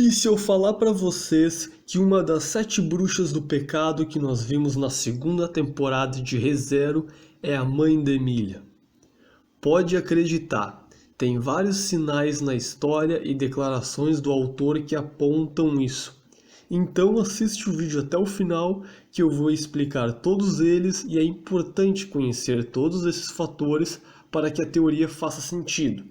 E se eu falar pra vocês que uma das 7 bruxas do pecado que nós vimos na segunda temporada de ReZero é a mãe da Emília? Pode acreditar, tem vários sinais na história e declarações do autor que apontam isso. Então assiste o vídeo até o final que eu vou explicar todos eles e é importante conhecer todos esses fatores para que a teoria faça sentido.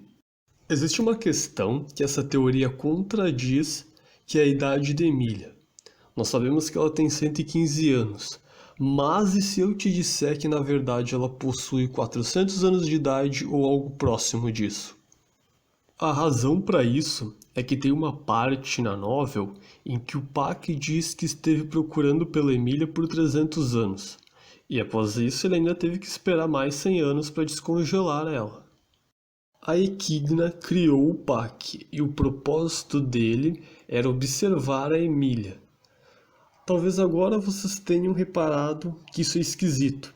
Existe uma questão que essa teoria contradiz, que é a idade de Emília. Nós sabemos que ela tem 115 anos, mas e se eu te disser que na verdade ela possui 400 anos de idade ou algo próximo disso? A razão para isso é que tem uma parte na novel em que o Pac diz que esteve procurando pela Emília por 300 anos, e após isso ele ainda teve que esperar mais 100 anos para descongelar ela. A Equidna criou o Pac e o propósito dele era observar a Emília. Talvez agora vocês tenham reparado que isso é esquisito.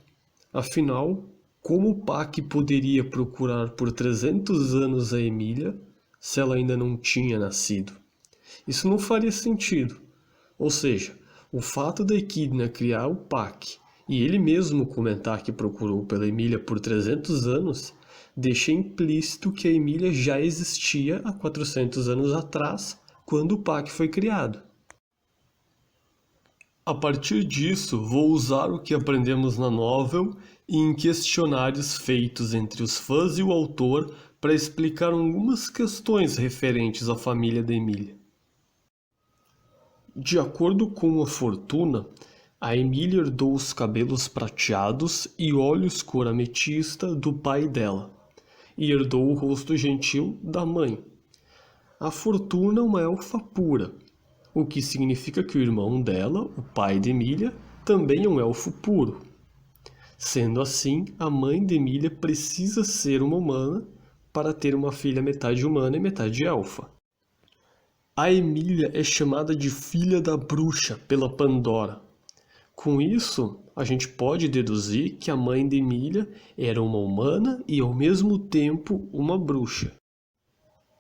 Afinal, como o Pac poderia procurar por 300 anos a Emília se ela ainda não tinha nascido? Isso não faria sentido. Ou seja, o fato da Equidna criar o Pac e ele mesmo comentar que procurou pela Emília por 300 anos deixa implícito que a Emília já existia há 400 anos atrás, quando o Pac foi criado. A partir disso, vou usar o que aprendemos na novel e em questionários feitos entre os fãs e o autor para explicar algumas questões referentes à família da Emília. De acordo com a Fortuna, a Emília herdou os cabelos prateados e olhos cor ametista do pai dela, e herdou o rosto gentil da mãe. A Fortuna é uma elfa pura, o que significa que o irmão dela, o pai de Emília, também é um elfo puro. Sendo assim, a mãe de Emília precisa ser uma humana para ter uma filha metade humana e metade elfa. A Emília é chamada de filha da bruxa pela Pandora. Com isso, a gente pode deduzir que a mãe de Emília era uma humana e ao mesmo tempo uma bruxa.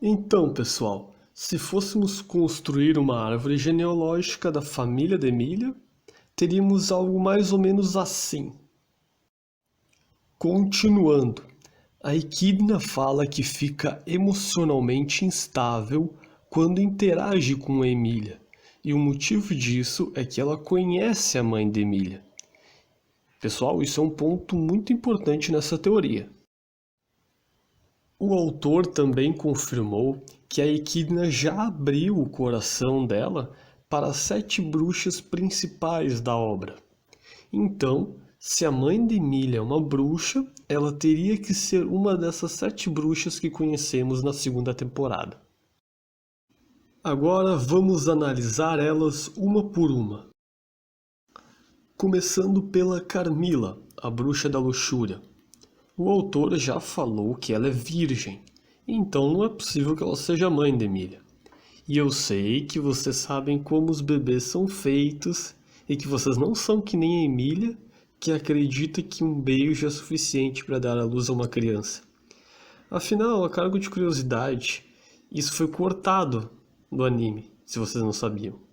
Então, pessoal, se fôssemos construir uma árvore genealógica da família de Emília, teríamos algo mais ou menos assim. Continuando, a Equidna fala que fica emocionalmente instável quando interage com a Emília, e o motivo disso é que ela conhece a mãe de Emília. Pessoal, isso é um ponto muito importante nessa teoria. O autor também confirmou que a Equidna já abriu o coração dela para as 7 bruxas principais da obra. Então, se a mãe de Emília é uma bruxa, ela teria que ser uma dessas 7 bruxas que conhecemos na segunda temporada. Agora vamos analisar elas uma por uma. Começando pela Carmila, a bruxa da luxúria. O autor já falou que ela é virgem, então não é possível que ela seja mãe de Emília. E eu sei que vocês sabem como os bebês são feitos e que vocês não são que nem a Emília, que acredita que um beijo é suficiente para dar à luz a uma criança. Afinal, a cargo de curiosidade, isso foi cortado do anime, se vocês não sabiam.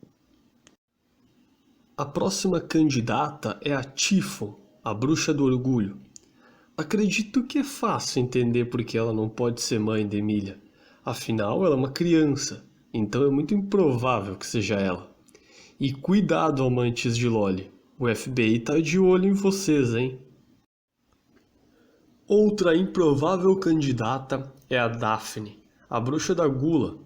A próxima candidata é a Typhon, a bruxa do orgulho. Acredito que é fácil entender porque ela não pode ser mãe de Emília. Afinal, ela é uma criança, então é muito improvável que seja ela. E cuidado, amantes de Loli, o FBI tá de olho em vocês, hein? Outra improvável candidata é a Daphne, a bruxa da gula.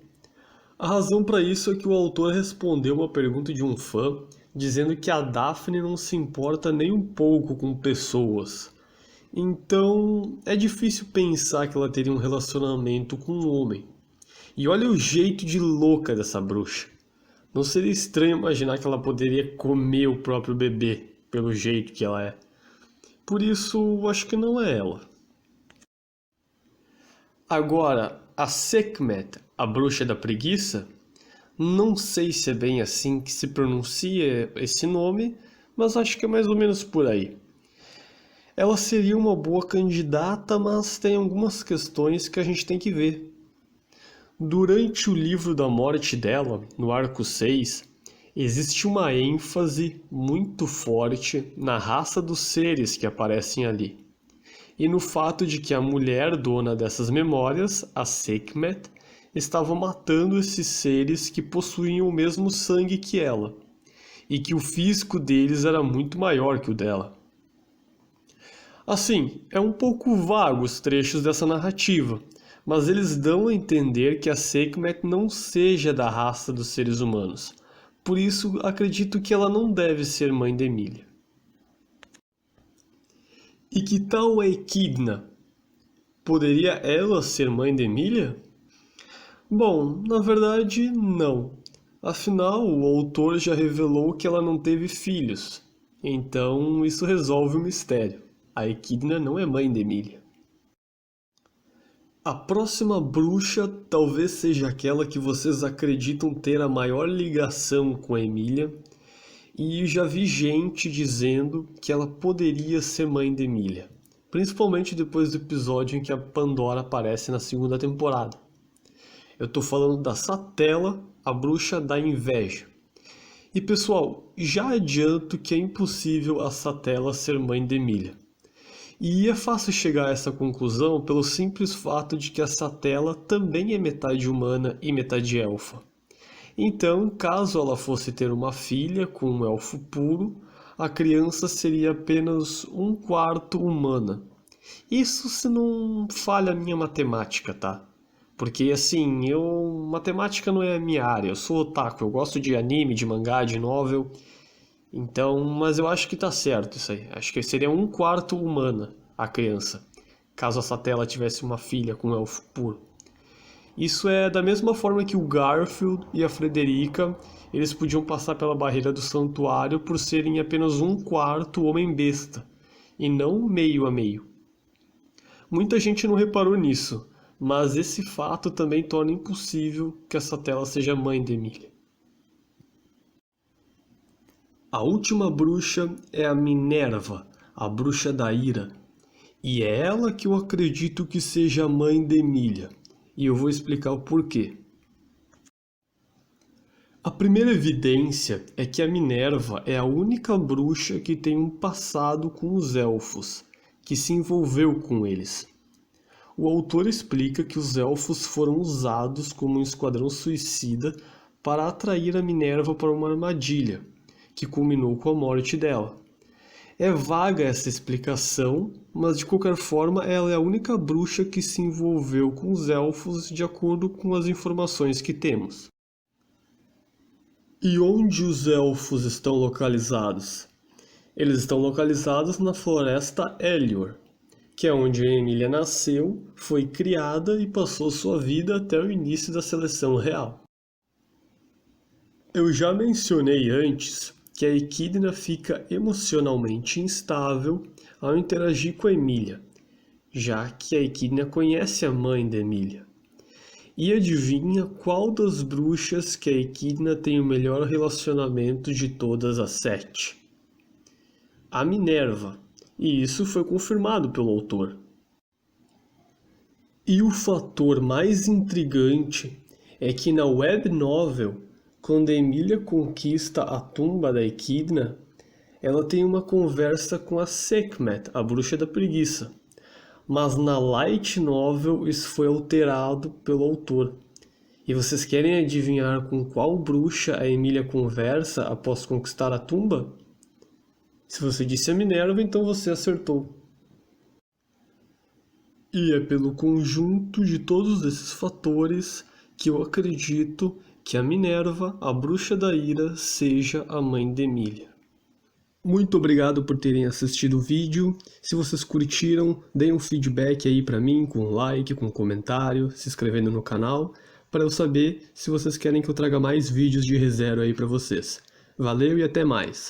A razão para isso é que o autor respondeu uma pergunta de um fã, dizendo que a Daphne não se importa nem um pouco com pessoas. Então, é difícil pensar que ela teria um relacionamento com um homem. E olha o jeito de louca dessa bruxa. Não seria estranho imaginar que ela poderia comer o próprio bebê, pelo jeito que ela é. Por isso, acho que não é ela. Agora, a Sekhmet, a bruxa da preguiça, não sei se é bem assim que se pronuncia esse nome, mas acho que é mais ou menos por aí. Ela seria uma boa candidata, mas tem algumas questões que a gente tem que ver. Durante o livro da morte dela, no arco 6, existe uma ênfase muito forte na raça dos seres que aparecem ali, e no fato de que a mulher dona dessas memórias, a Sekhmet, estava matando esses seres que possuíam o mesmo sangue que ela, e que o físico deles era muito maior que o dela. Assim, é um pouco vago os trechos dessa narrativa, mas eles dão a entender que a Sekhmet não seja da raça dos seres humanos. Por isso, acredito que ela não deve ser mãe de Emilia. E que tal a Equidna? Poderia ela ser mãe de Emilia? Bom, na verdade, não. Afinal, o autor já revelou que ela não teve filhos. Então, isso resolve o mistério. A Equidna não é mãe de Emilia. A próxima bruxa talvez seja aquela que vocês acreditam ter a maior ligação com a Emilia, e já vi gente dizendo que ela poderia ser mãe de Emilia, principalmente depois do episódio em que a Pandora aparece na segunda temporada. Eu tô falando da Satella, a bruxa da inveja. E pessoal, já adianto que é impossível a Satella ser mãe de Emilia. E é fácil chegar a essa conclusão pelo simples fato de que a Satella também é metade humana e metade elfa. Então, caso ela fosse ter uma filha com um elfo puro, a criança seria apenas um quarto humana. Isso se não falha a minha matemática, tá? Porque assim, matemática não é a minha área, eu sou otaku, eu gosto de anime, de mangá, de novel. Então, mas eu acho que tá certo isso aí. Acho que seria um quarto humana a criança, caso a Satella tivesse uma filha com um elfo puro. Isso é da mesma forma que o Garfield e a Frederica, eles podiam passar pela barreira do santuário por serem apenas um quarto homem-besta, e não meio a meio. Muita gente não reparou nisso, mas esse fato também torna impossível que a Satella seja mãe de Emilia. A última bruxa é a Minerva, a bruxa da ira, e é ela que eu acredito que seja a mãe de Emilia. E eu vou explicar o porquê. A primeira evidência é que a Minerva é a única bruxa que tem um passado com os elfos, que se envolveu com eles. O autor explica que os elfos foram usados como um esquadrão suicida para atrair a Minerva para uma armadilha, que culminou com a morte dela. É vaga essa explicação, mas de qualquer forma ela é a única bruxa que se envolveu com os elfos de acordo com as informações que temos. E onde os elfos estão localizados? Eles estão localizados na floresta Elior, que é onde a Emilia nasceu, foi criada e passou sua vida até o início da seleção real. Eu já mencionei antes que a Equidna fica emocionalmente instável ao interagir com a Emilia, já que a Equidna conhece a mãe da Emilia. E adivinha qual das bruxas que a Equidna tem o melhor relacionamento de todas as 7? A Minerva, e isso foi confirmado pelo autor. E o fator mais intrigante é que na web novel, quando a Emilia conquista a tumba da Equidna, ela tem uma conversa com a Sekhmet, a bruxa da preguiça. Mas na light novel isso foi alterado pelo autor. E vocês querem adivinhar com qual bruxa a Emilia conversa após conquistar a tumba? Se você disse a Minerva, então você acertou. E é pelo conjunto de todos esses fatores que eu acredito que a Minerva, a bruxa da ira, seja a mãe de Emilia. Muito obrigado por terem assistido o vídeo. Se vocês curtiram, deem um feedback aí pra mim, com um like, com um comentário, se inscrevendo no canal, para eu saber se vocês querem que eu traga mais vídeos de ReZero aí pra vocês. Valeu e até mais!